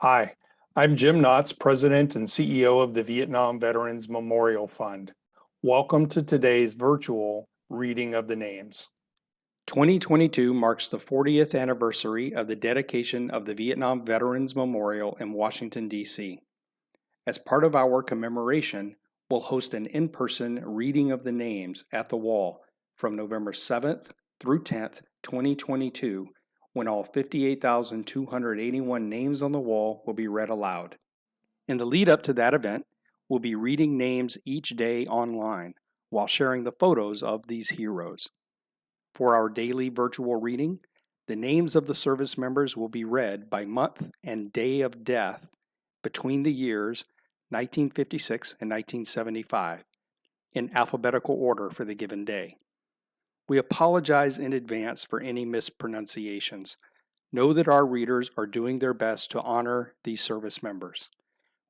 Hi, I'm Jim Knotts, President and CEO of the Vietnam Veterans Memorial Fund. Welcome to today's virtual reading of the names. 2022 marks the 40th anniversary of the dedication of the Vietnam Veterans Memorial in Washington, D.C. As part of our commemoration, we'll host an in-person reading of the names at the wall from November 7th through 10th, 2022, when all 58,281 names on the wall will be read aloud. In the lead up to that event, we'll be reading names each day online while sharing the photos of these heroes. For our daily virtual reading, the names of the service members will be read by month and day of death between the years 1956 and 1975 in alphabetical order for the given day. We apologize in advance for any mispronunciations. Know that our readers are doing their best to honor these service members.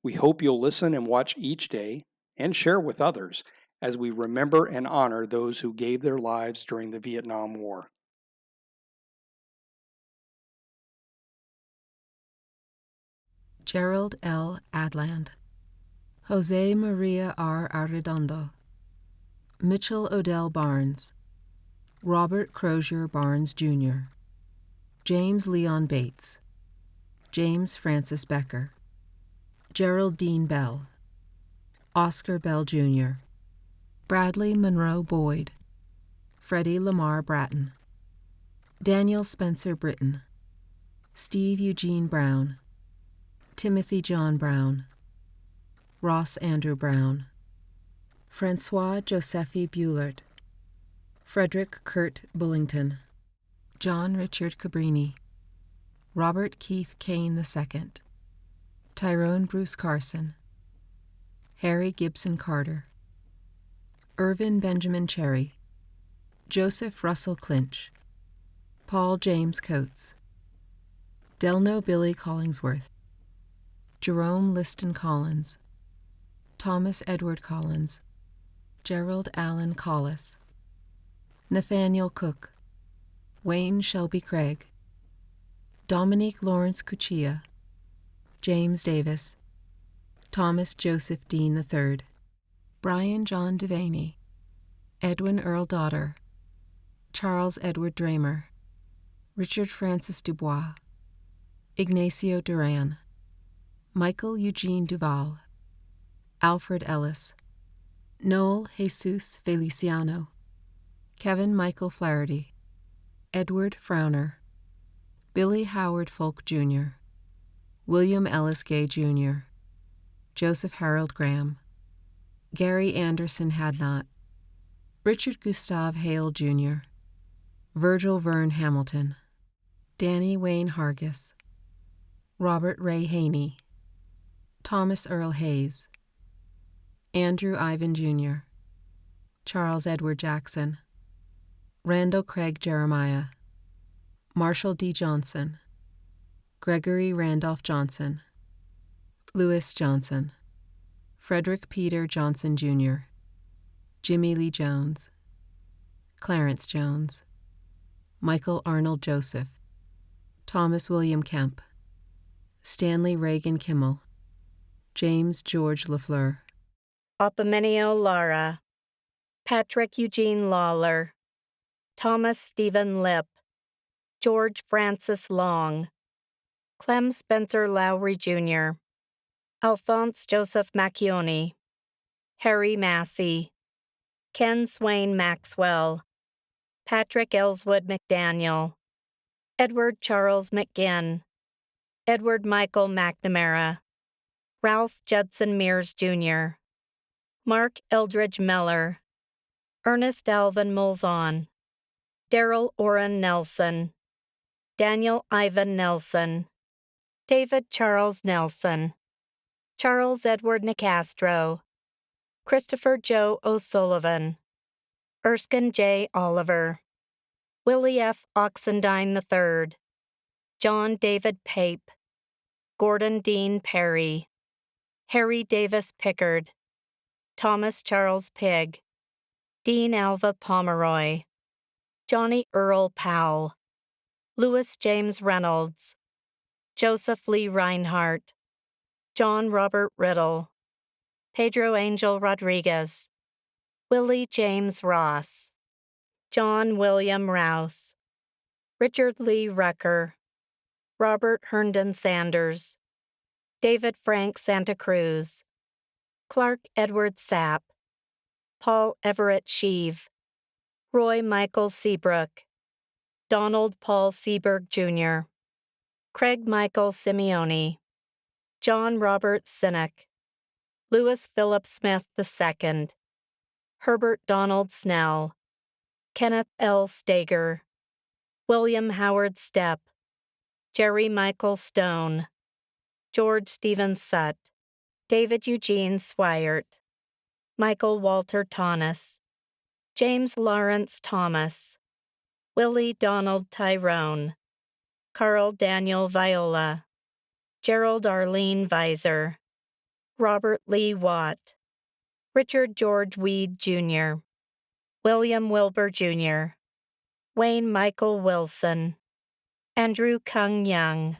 We hope you'll listen and watch each day and share with others as we remember and honor those who gave their lives during the Vietnam War. Gerald L. Adland, Jose Maria R. Arredondo, Mitchell Odell Barnes, Robert Crozier Barnes, Jr., James Leon Bates, James Francis Becker, Gerald Dean Bell, Oscar Bell, Jr., Bradley Monroe Boyd, Freddie Lamar Bratton, Daniel Spencer Britton, Steve Eugene Brown, Timothy John Brown, Ross Andrew Brown, Francois Josephi Bullard, Frederick Kurt Bullington, John Richard Cabrini, Robert Keith Kane II, Tyrone Bruce Carson, Harry Gibson Carter, Irvin Benjamin Cherry, Joseph Russell Clinch, Paul James Coates, Delno Billy Collingsworth, Jerome Liston Collins, Thomas Edward Collins, Gerald Allen Collis, Nathaniel Cook, Wayne Shelby Craig, Dominique Lawrence Cuchilla, James Davis, Thomas Joseph Dean III, Brian John Devaney, Edwin Earl Daughter, Charles Edward Dramer, Richard Francis Dubois, Ignacio Duran, Michael Eugene Duval, Alfred Ellis, Noel Jesus Feliciano, Kevin Michael Flaherty, Edward Frowner, Billy Howard Folk Jr., William Ellis Gay Jr., Joseph Harold Graham, Gary Anderson Hadnot, Richard Gustav Hale Jr., Virgil Vern Hamilton, Danny Wayne Hargis, Robert Ray Haney, Thomas Earl Hayes, Andrew Ivan Jr., Charles Edward Jackson, Randall Craig Jeremiah, Marshall D. Johnson, Gregory Randolph Johnson, Lewis Johnson, Frederick Peter Johnson Jr., Jimmy Lee Jones, Clarence Jones, Michael Arnold Joseph, Thomas William Kemp, Stanley Reagan Kimmel, James George LaFleur, Opemenio Lara, Patrick Eugene Lawler, Thomas Stephen Lipp, George Francis Long, Clem Spencer Lowry Jr., Alphonse Joseph Macchione, Harry Massey, Ken Swain Maxwell, Patrick Ellswood McDaniel, Edward Charles McGinn, Edward Michael McNamara, Ralph Judson Mears Jr., Mark Eldridge Meller, Ernest Alvin Mulzon, Darrell Orrin Nelson, Daniel Ivan Nelson, David Charles Nelson, Charles Edward Nicastro, Christopher Joe O'Sullivan, Erskine J. Oliver, Willie F. Oxendine III, John David Pape, Gordon Dean Perry, Harry Davis Pickard, Thomas Charles Pigg, Dean Alva Pomeroy, Johnny Earl Powell, Louis James Reynolds, Joseph Lee Reinhardt, John Robert Riddle, Pedro Angel Rodriguez, Willie James Ross, John William Rouse, Richard Lee Rucker, Robert Herndon Sanders, David Frank Santa Cruz, Clark Edward Sapp, Paul Everett Sheave, Roy Michael Seabrook, Donald Paul Seaberg Jr., Craig Michael Simeone, John Robert Sinek, Louis Philip Smith II, Herbert Donald Snell, Kenneth L. Stager, William Howard Stepp, Jerry Michael Stone, George Stephen Sutt, David Eugene Swihart, Michael Walter Tonnes, James Lawrence Thomas, Willie Donald Tyrone, Carl Daniel Viola, Gerald Arlene Visor, Robert Lee Watt, Richard George Weed Jr., William Wilbur Jr., Wayne Michael Wilson, Andrew Kung Young,